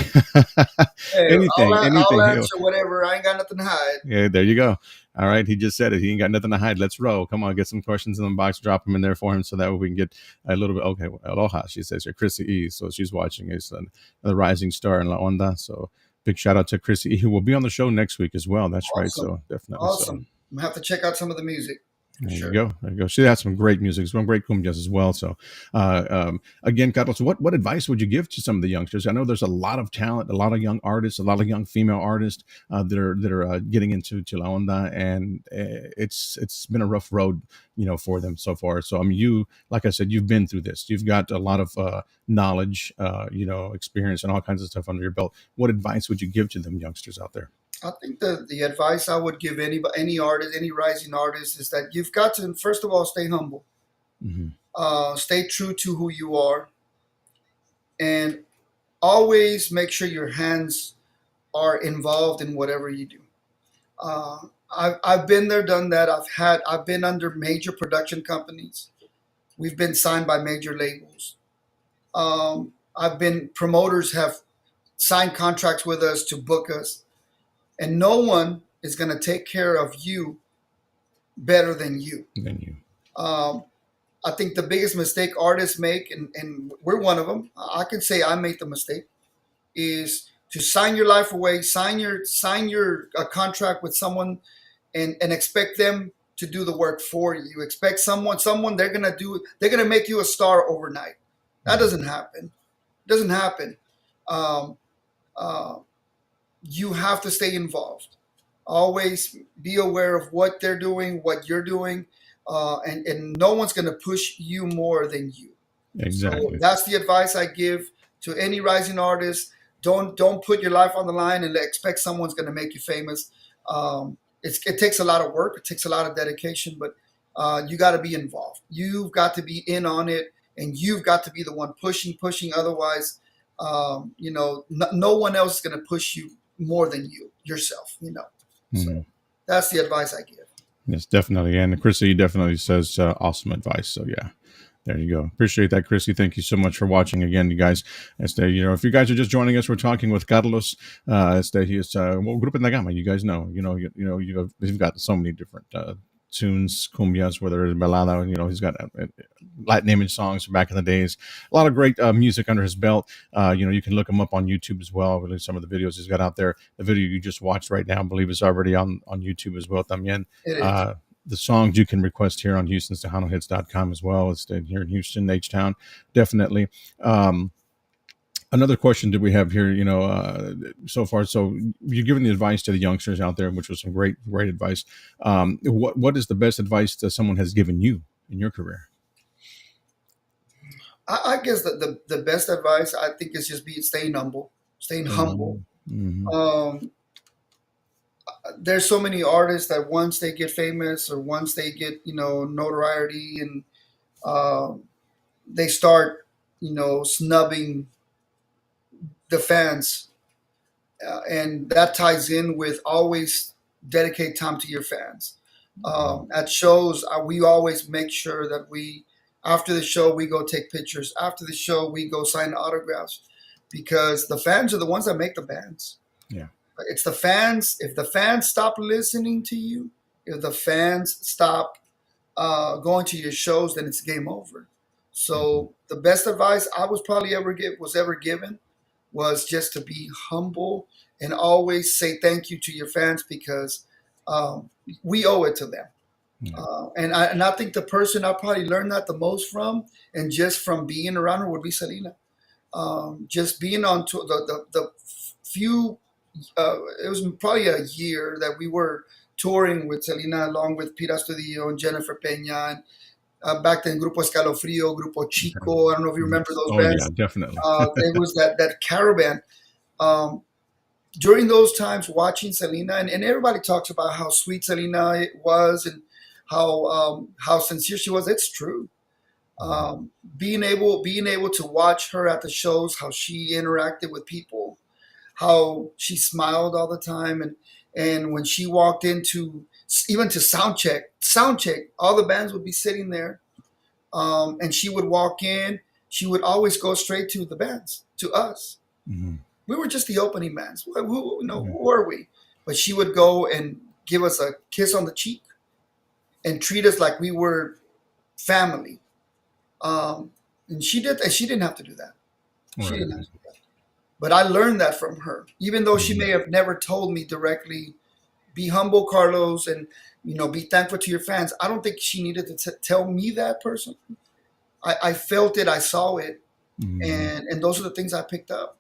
Hey, anything, I'll anything. He'll, answer whatever. I ain't got nothing to hide. yeah, there you go. All right, he just said it. He ain't got nothing to hide. Let's roll. Come on, get some questions in the box. Drop them in there for him, so that way we can get a little bit. Okay, well, aloha. She says here, Chrissy E. So she's watching. Is the rising star in La Onda. So big shout out to Chrissy E, who will be on the show next week as well. That's right. Awesome. So definitely. So Awesome. I'm gonna have to check out some of the music for there you sure. go. There you go. She has some great music, some great cumbias as well. So, again, Carlos, what advice would you give to some of the youngsters? I know there's a lot of talent, a lot of young artists, a lot of young female artists that are getting into La Onda, and it's been a rough road, for them so far. So, I mean, you, like I said, you've been through this. You've got a lot of knowledge, experience, and all kinds of stuff under your belt. What advice would you give to them youngsters out there? I think the advice I would give any artist, any rising artist, is that you've got to first of all stay humble, Mm-hmm. stay true to who you are, and always make sure your hands are involved in whatever you do. Uh, I've been there, done that. I've been under major production companies. We've been signed by major labels. I've been promoters have signed contracts with us to book us, and no one is going to take care of you better than you. Than you. Um, I think the biggest mistake artists make, and we're one of them. I can say I made the mistake, is to sign your life away, sign your contract with someone, and expect them to do the work for you. You expect someone they're gonna make you a star overnight. That doesn't happen. It doesn't happen. Um, uh, you have to stay involved. Always be aware of what they're doing, what you're doing, and no one's going to push you more than you. So Exactly. that's the advice I give to any rising artist. Don't put your life on the line and expect someone's going to make you famous. It takes a lot of work. It takes a lot of dedication, but you got to be involved. You've got to be in on it, and you've got to be the one pushing. Otherwise, no one else is going to push you more than you yourself. Mhm. So that's the advice I give. Yes, definitely. And Chrissy definitely says awesome advice. So yeah, there you go. Appreciate that, Chrissy. Thank you so much for watching again, you guys. If you guys are just joining us, we're talking with Carlos. He is Grupo Negami. You guys know, you've got so many different tunes, cumbias, whether it's balada. He's got Latin image songs from back in the days. A lot of great music under his belt. You can look him up on YouTube as well. Really, some of the videos he's got out there. The video you just watched right now, I believe, is already on YouTube as well. También. It is. The songs you can request here on HoustonTejanoHits.com as well. It's here in Houston, H-Town, definitely. Another question that we have here, so far. So you're giving the advice to the youngsters out there, which was some great advice. What is the best advice that someone has given you in your career? I guess that the best advice I think is just staying humble, staying humble. Mm-hmm. There's so many artists that once they get famous or once they get notoriety and they start snubbing the fans, and that ties in with always dedicate time to your fans. At shows, we always make sure that after the show, we go take pictures. After the show, we go sign autographs because the fans are the ones that make the bands. Yeah. It's the fans. If the fans stop listening to you, if the fans stop going to your shows, then it's game over. So the best advice I was probably ever given was just to be humble and always say thank you to your fans because we owe it to them. Yeah. And I think the person I probably learned that the most from, and just from being around her, would be Selena. Just being on to the few, it was probably a year that we were touring with Selena along with Pira Studio and Jennifer Peña and back then Grupo Escalofrio, Grupo Chico. I don't know if you remember those bands. Yeah, definitely. There was that caravan. During those times, watching Selena, and everybody talks about how sweet Selena was and how sincere she was. It's true. Mhm. Being able to watch her at the shows, how she interacted with people, how she smiled all the time, and when she walked into even to sound check, all the bands would be sitting there, and she would walk in. She would always go straight to the bands, to us. Mhm. We were just the opening bands. Yeah. Who are we? But she would go and give us a kiss on the cheek and treat us like we were family. And she did, and she didn't have to do that. She Right. didn't have to do that. But I learned that from her, even though she Mhm. may have never told me directly, be humble, Carlos, and be thankful to your fans. I don't think she needed to tell me that personally. I felt it, I saw it, Mhm. and those are the things I picked up.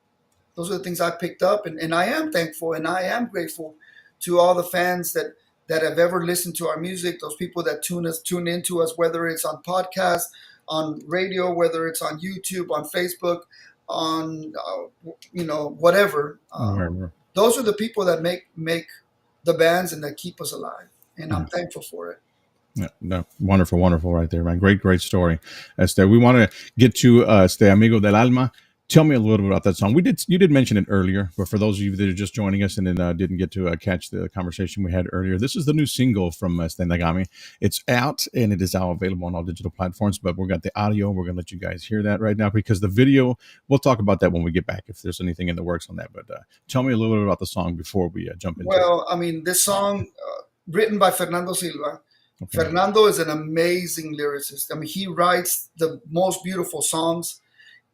Those are the things I picked up, and I am thankful and I am grateful to all the fans that have ever listened to our music. Those people that tune into us, whether it's on podcast, on radio, whether it's on YouTube, on Facebook, on whatever. Right, right. Those are the people that make the bands and that keep us alive, and I'm Yeah. thankful for it. Yeah, no, wonderful, wonderful, right there, man. Great, great story. We want to get to Amigo del Alma. Tell me a little bit about that song. You did mention it earlier, but for those of you that are just joining us and then didn't get to catch the conversation we had earlier, this is the new single from Negami. It's out and it is now available on all digital platforms. But we've got the audio. We're gonna let you guys hear that right now because the video. We'll talk about that when we get back if there's anything in the works on that. But tell me a little bit about the song before we jump into it. Well, I mean, this song, written by Fernando Silva. Okay. Fernando is an amazing lyricist. I mean, he writes the most beautiful songs.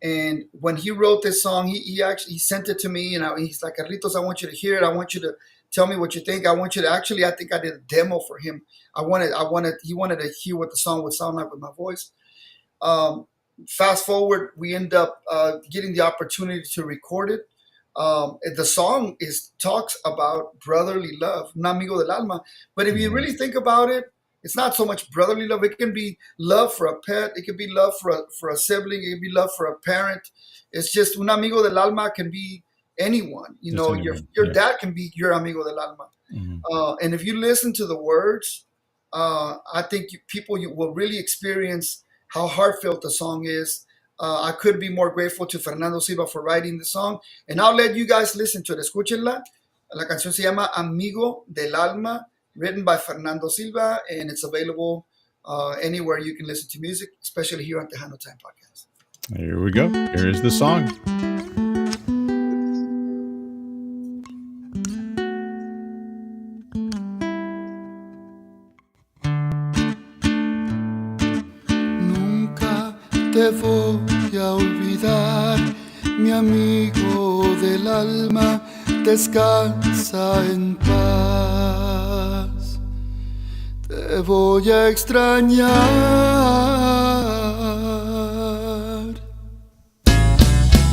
And when he wrote this song, he sent it to me, and he's like, Carlitos, I want you to hear it. I want you to tell me what you think. I want you to actually. I think I did a demo for him. He wanted to hear what the song would sound like with my voice. Um, Fast forward, we end up getting the opportunity to record it. The song talks about brotherly love, un amigo del alma. But if you Mhm. really think about it, it's not so much brotherly love. It can be love for a pet. It could be love for a sibling. It can be love for a parent. It's just un amigo del alma can be anyone. Just Your anyone. your Yeah. dad can be your amigo del alma. Mhm. And if you listen to the words, I think you will really experience how heartfelt the song is. I couldn't be more grateful to Fernando Silva for writing the song. And I'll let you guys listen to it. Escúchenla. La canción se llama Amigo del Alma, written by Fernando Silva, and it's available anywhere you can listen to music, especially here on Tejano Time Podcast. Here we go. Here is the song. Nunca te voy a olvidar, mi amigo del alma, descansa en paz. Te voy a extrañar.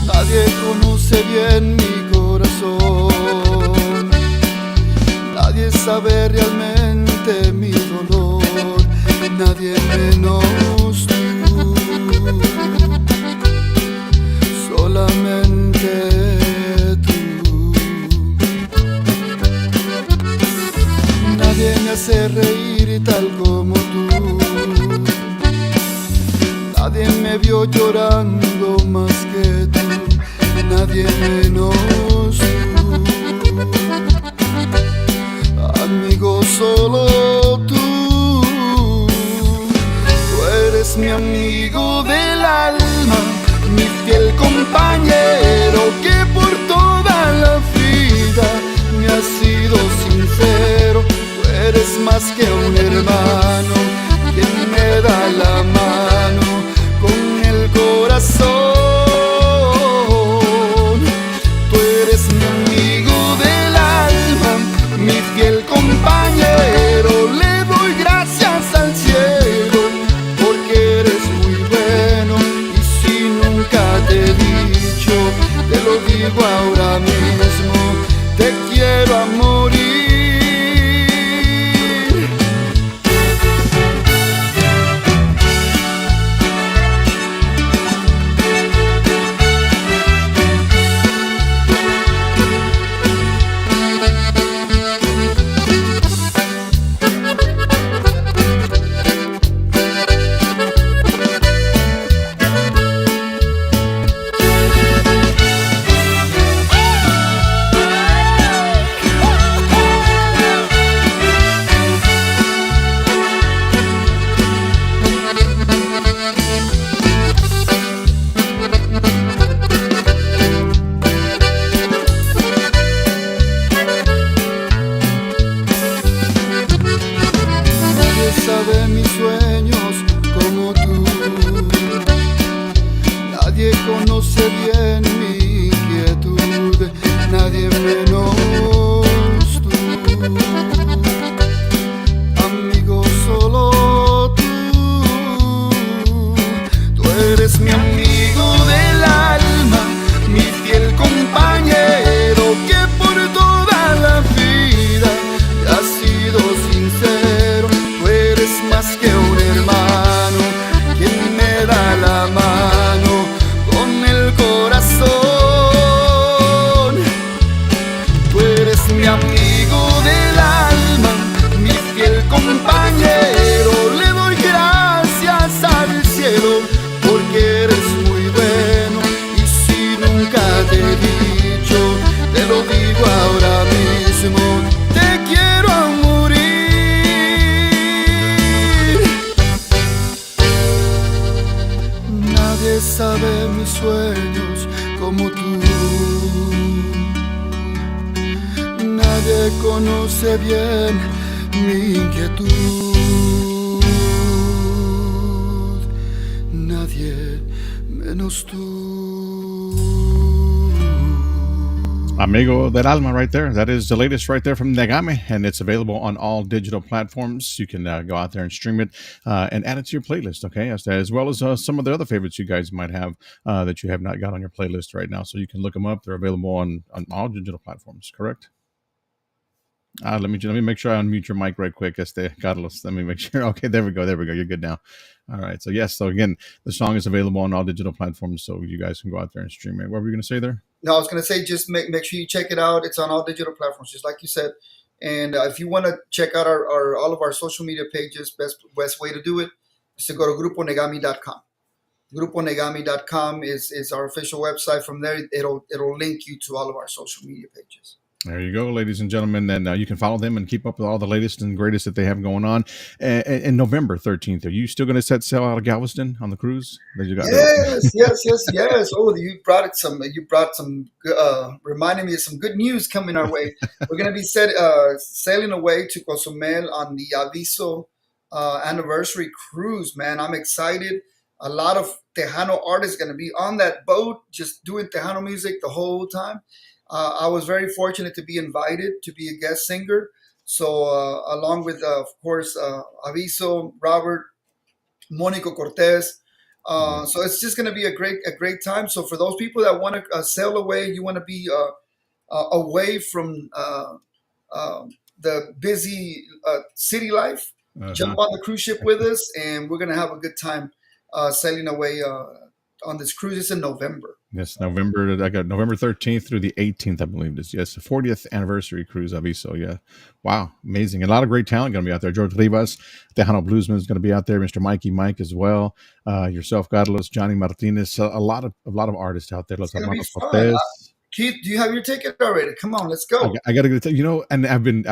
Nadie conoce bien mi corazón, nadie sabe realmente mi dolor, nadie menos tú, solamente tú. Nadie me hace reír tal como tú, nadie me vio llorando más que tú, nadie menos tú. Amigo, solo tú. Tú eres mi amigo del alma, mi fiel compañero que por toda la vida me has sido sincero. Tú eres más que un hermano, quien me da la mano con el corazón. Tú eres mi amigo del alma, mi fiel compañero. Le doy gracias al cielo porque eres muy bueno. Y si nunca te he dicho, te lo digo ahora mismo, te quiero a morir. conoce bien mi inquietud. Nadie menos tú. Amigo del Alma, right there. That is the latest right there from Negami, and it's available on all digital platforms. You can go out there and stream it and add it to your playlist, okay? As well as some of the other favorites you guys might have that you have not got on your playlist right now. So you can look them up. They're available on all digital platforms, correct? Let me make sure I unmute your mic right quick. Carlos. Let me make sure. Okay, there we go. There we go. You're good now. All right. So yes. So again, the song is available on all digital platforms, so you guys can go out there and stream it. What were you going to say there? No, I was going to say just make sure you check it out. It's on all digital platforms, just like you said. And if you want to check out our all of our social media pages, best way to do it is to go to gruponegami.com. Gruponegami.com is our official website. From there, it'll link you to all of our social media pages. There you go, ladies and gentlemen. And you can follow them and keep up with all the latest and greatest that they have going on. And November 13th, are you still going to set sail out of Galveston on the cruise that you got? Yes. Oh, you brought some. Reminding me of some good news coming our way. We're going to be sailing away to Cozumel on the Aviso anniversary cruise. Man, I'm excited. A lot of Tejano artists going to be on that boat, just doing Tejano music the whole time. I was very fortunate to be invited to be a guest singer. So along with, of course, Aviso, Robert, Monico Cortez. So it's just going to be a great time. So for those people that want to sail away, you want to be away from the busy city life, jump on the cruise ship with us, and we're going to have a good time sailing away on this cruise. It's in November. Yes, November. I got November 13th through the 18th, I believe it is. Yes, the 40th anniversary cruise Aviso. Yeah, wow, amazing. A lot of great talent going to be out there. George Rivas, Tejano Bluesman is going to be out there. Mr. Mikey Mike as well. Yourself, Carlos, Johnny Martinez. A lot of artists out there. Los Hermanos Cortez. Keith, do you have your ticket already? Come on, let's go. I got to go. And I've been.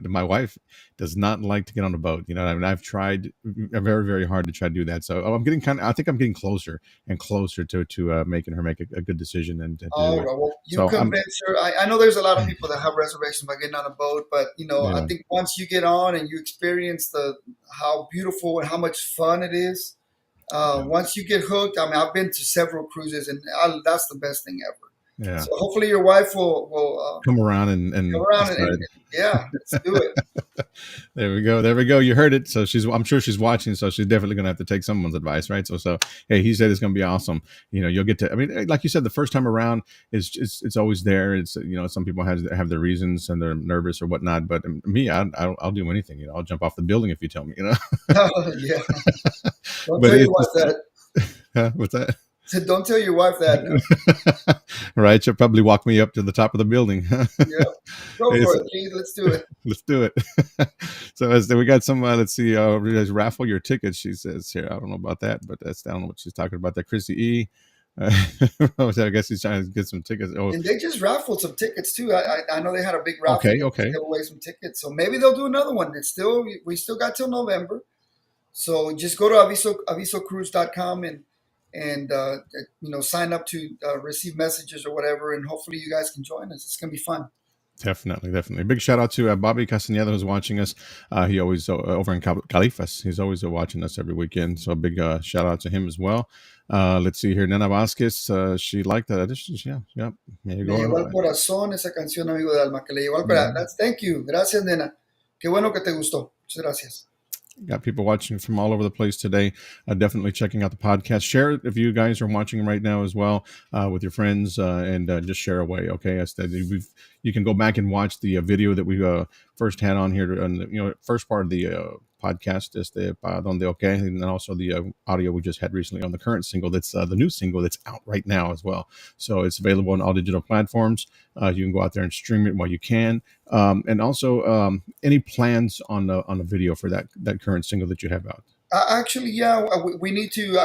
My wife does not like to get on a boat. I've tried very, very hard to try to do that. So I'm getting I think I'm getting closer and closer to making her make a good decision and do it. Well, you convince her. I know there's a lot of people that have reservations by getting on a boat, but I think once you get on and you experience how beautiful and how much fun it is, once you get hooked. I mean, I've been to several cruises, and that's the best thing ever. Yeah. So hopefully your wife will come around and yeah, let's do it. There we go. You heard it. So I'm sure she's watching. So she's definitely going to have to take someone's advice, right? So hey, he said it's going to be awesome. You'll get to. I mean, like you said, the first time around it's always there. It's some people have their reasons and they're nervous or whatnot. But me, I'll do anything. I'll jump off the building if you tell me. Yeah. Don't tell your wife that. What's that? Don't tell your wife that. Right, she'll probably walk me up to the top of the building. Yeah, go for it, Keith. Let's do it. Let's do it. So we got some. Let's see. Raffle your tickets. She says here. I don't know about that, but I don't know what she's talking about. That Chrissy E. I guess he's trying to get some tickets. Oh, and they just raffled some tickets too. I know they had a big raffle. Okay. Give away some tickets, so maybe they'll do another one. We still got till November, so just go to avisocruise.com and sign up to receive messages or whatever, and hopefully you guys can join us. It's gonna be fun. Definitely. Big shout out to Bobby Castañeda, who's watching us. He always over in Califas. He's always watching us every weekend. So a big shout out to him as well. Let's see here. Nena Vasquez, she liked that addition. Yeah. Me llegó al corazón esa canción, amigo de alma, que le llegó al corazón. Thank you. Gracias, Nena. Qué bueno que te gustó. Muchas gracias. Got people watching from all over the place today. Definitely checking out the podcast. Share it if you guys are watching right now as well with your friends and just share away. Okay, you can go back and watch the video that we first had on here, and first part of the podcast, Donde Okay, and then also the audio we just had recently on the current single. That's the new single that's out right now as well. So it's available on all digital platforms. You can go out there and stream it while you can. And also, any plans on the video for that current single that you have out? Actually, yeah, we need to.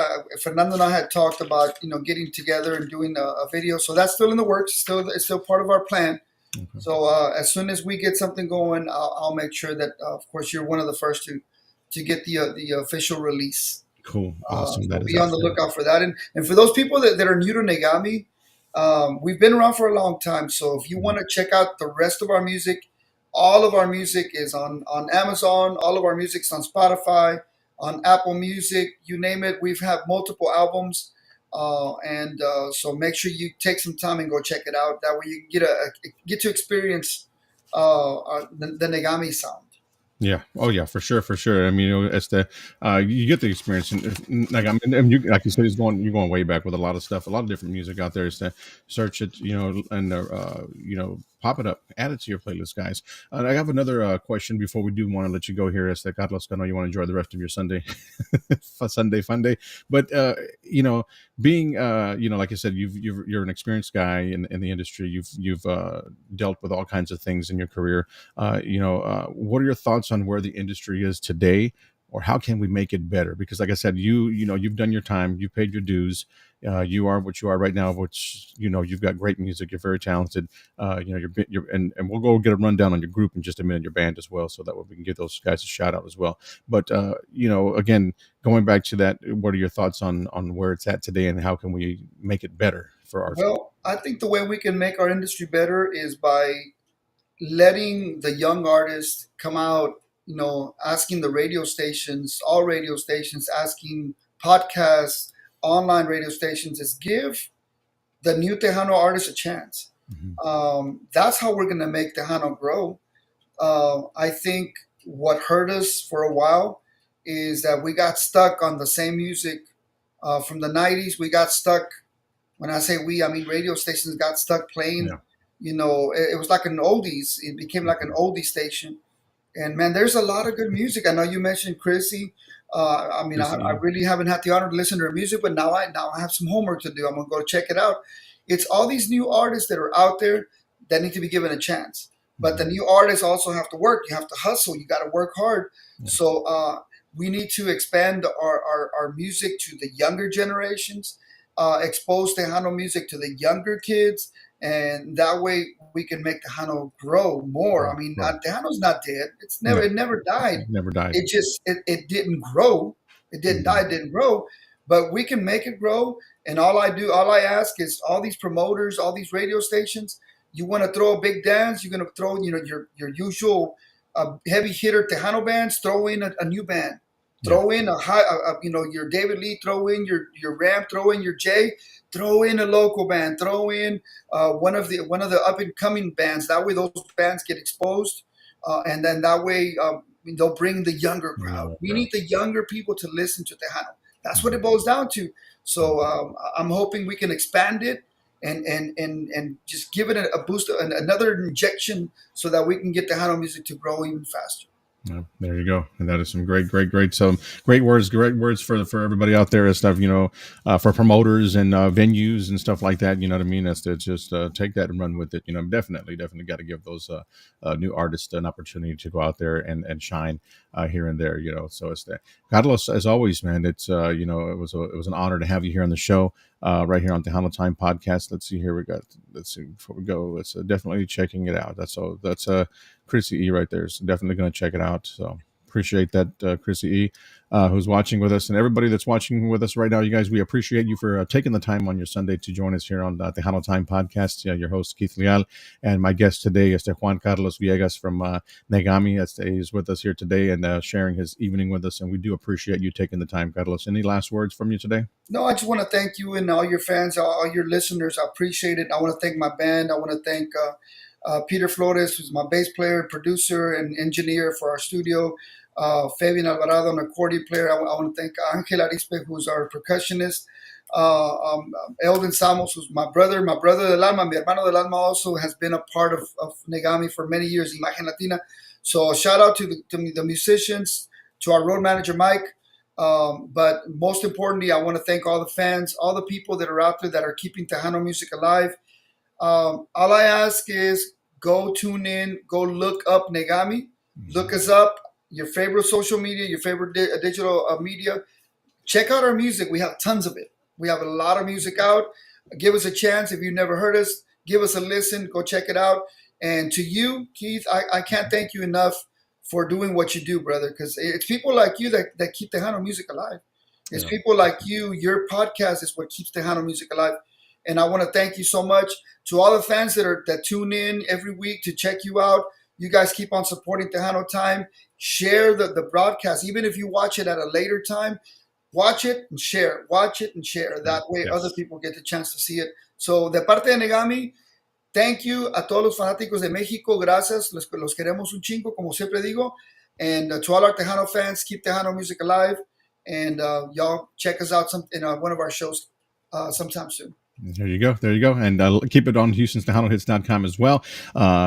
Fernando and I had talked about getting together and doing a video, so that's still in the works. It's still part of our plan. Okay. So as soon as we get something going, I'll make sure that, of course, you're one of the first to get the official release. Cool, awesome. So be on the lookout for that. And for those people that are new to Negami, We've been around for a long time, so if you Mhm. want to check out the rest of our music, all of our music is on Amazon. All of our music's on Spotify, on Apple Music, you name it. We've had multiple albums, and so make sure you take some time and go check it out. That way you can get to experience the Negami sound. Yeah. Oh, yeah. For sure. For sure. I mean, it's the you get the experience, and like I mean, and you like you said, it's going you're going way back with a lot of stuff, a lot of different music out there. Is to search it, and pop it up, add it to your playlist, guys. I have another question before we do want to let you go here. Is that Carlos? I know you want to enjoy the rest of your Sunday, Sunday fun day, but being like I said, you're an experienced guy in the industry. You've dealt with all kinds of things in your career. What are your thoughts on where the industry is today, or how can we make it better? Because, like I said, you've done your time, you paid your dues. You are what you are right now, which you've got great music. You're very talented. And we'll go get a rundown on your group in just a minute, your band as well, so that way we can give those guys a shout out as well. But again, going back to that, what are your thoughts on where it's at today, and how can we make it better for our? Well, I think the way we can make our industry better is by letting the young artists come out, asking the radio stations, all radio stations, asking podcasts, online radio stations, is give the new Tejano artists a chance. Mhm. That's how we're going to make Tejano grow. I think what hurt us for a while is that we got stuck on the same music from the 90s. We got stuck. When I say we, I mean radio stations got stuck playing. Yeah. It was like an oldies. It became like an Mhm. oldie station. And man, there's a lot of good music. I know you mentioned Chrissy. I mean, I Chrissy. really haven't had the honor to listen to her music, but now I have some homework to do. I'm gonna go check it out. It's all these new artists that are out there that need to be given a chance. But the Mhm. new artists also have to work. You have to hustle. You got to work hard. Yeah. So we need to expand our music to the younger generations, expose Tejano music to the younger kids, and that way we can make Tejano grow more. Bro, I mean, bro. Tejano's not dead. No, It never died. never died. It didn't grow. It didn't die. Mhm. It didn't grow. But we can make it grow. And all I ask is all these promoters, all these radio stations. You want to throw a big dance? You're gonna throw, your usual heavy hitter Tejano bands. Throw in a new band. Yeah. Throw in your David Lee. Throw in your Ram. Throw in your Jay. Throw in a local band. Throw in one of the up and coming bands. That way, those bands get exposed, and then that way they'll bring the younger crowd. Yeah, We bro. need the younger people to listen to Tejano. That's what Mhm. it boils down to. So Mhm. I'm hoping we can expand it and just give it a boost, another injection, so that we can get Tejano music to grow even faster. Yeah, there you go. And that is some some great words for everybody out there and stuff. For promoters and venues and stuff like that. You know what I mean? That's to just take that and run with it. Definitely got to give those new artists an opportunity to go out there and shine here and there. So it's that. Carlos, as always, man. It's it was an honor to have you here on the show. Right here on the Tejano Time podcast. Let's see here. Let's see before we go. Let's definitely checking it out. That's Chrissy E right there. So definitely going to check it out. So appreciate that, Chrissy E, who's watching with us, and everybody that's watching with us right now. You guys, we appreciate you for taking the time on your Sunday to join us here on the Tejano Time podcast. Your host Keith Leal, and my guest today is Juan Carlos Villegas from Negami. That is with us here today and sharing his evening with us. And we do appreciate you taking the time, Carlos. Any last words from you today? No, I just want to thank you and all your fans, all your listeners. I appreciate it. I want to thank my band. I want to thank Peter Flores, who's my bass player, producer, and engineer for our studio. Fabian Alvarado, an accordion player. I want to thank Angel Arispe, who's our percussionist. Eldon Samos, who's my brother del alma, mi hermano del alma, also has been a part of Negami for many years, Imagen Latina. So shout out to the musicians, to our road manager, Mike. But most importantly, I want to thank all the fans, all the people that are out there that are keeping Tejano music alive. All I ask is go tune in, go look up Negami, Mhm. look us up, your favorite social media, your favorite digital media. Check out our music. We have tons of it. We have a lot of music out. Give us a chance. If you've never heard us, give us a listen. Go check it out. And to you, Keith, I can't thank you enough for doing what you do, brother, because it's people like you that keep Tejano music alive. It's Yeah. people like you. Your podcast is what keeps Tejano music alive. And I want to thank you so much to all the fans that tune in every week to check you out. You guys keep on supporting Tejano Time. Share the broadcast, even if you watch it at a later time. Watch it and share. Watch it and share. That way, other Yes. people get the chance to see it. So, de parte de Negami, thank you a todos los fanáticos de México. Gracias. Los queremos un chingo, como siempre digo. And to all our Tejano fans, keep Tejano music alive. And y'all check us out in one of our shows sometime soon. There you go. There you go. And keep it on Houston'sTejanoHits.com as well.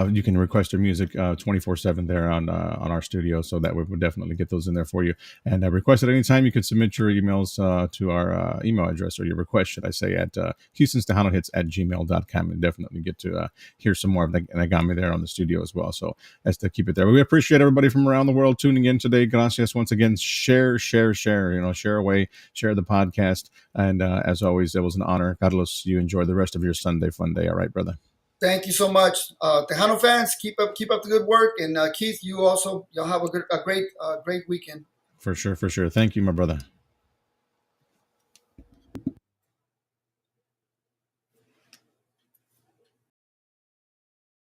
You can request your music 24/7 there on our studio. So that we would definitely get those in there for you. And request at any time. You can submit your emails to our email address, or your request, should I say, at Houston'sTejanoHits@gmail.com, and definitely get to hear some more of Negami there on the studio as well. So that's to keep it there. We appreciate everybody from around the world tuning in today. Gracias once again. Share. Share away. Share the podcast. And as always, it was an honor. Carlos, you enjoy the rest of your Sunday fun day. All right, brother. Thank you so much, Tejano fans. Keep up the good work, and Keith, you'll have a great weekend. For sure. Thank you, my brother.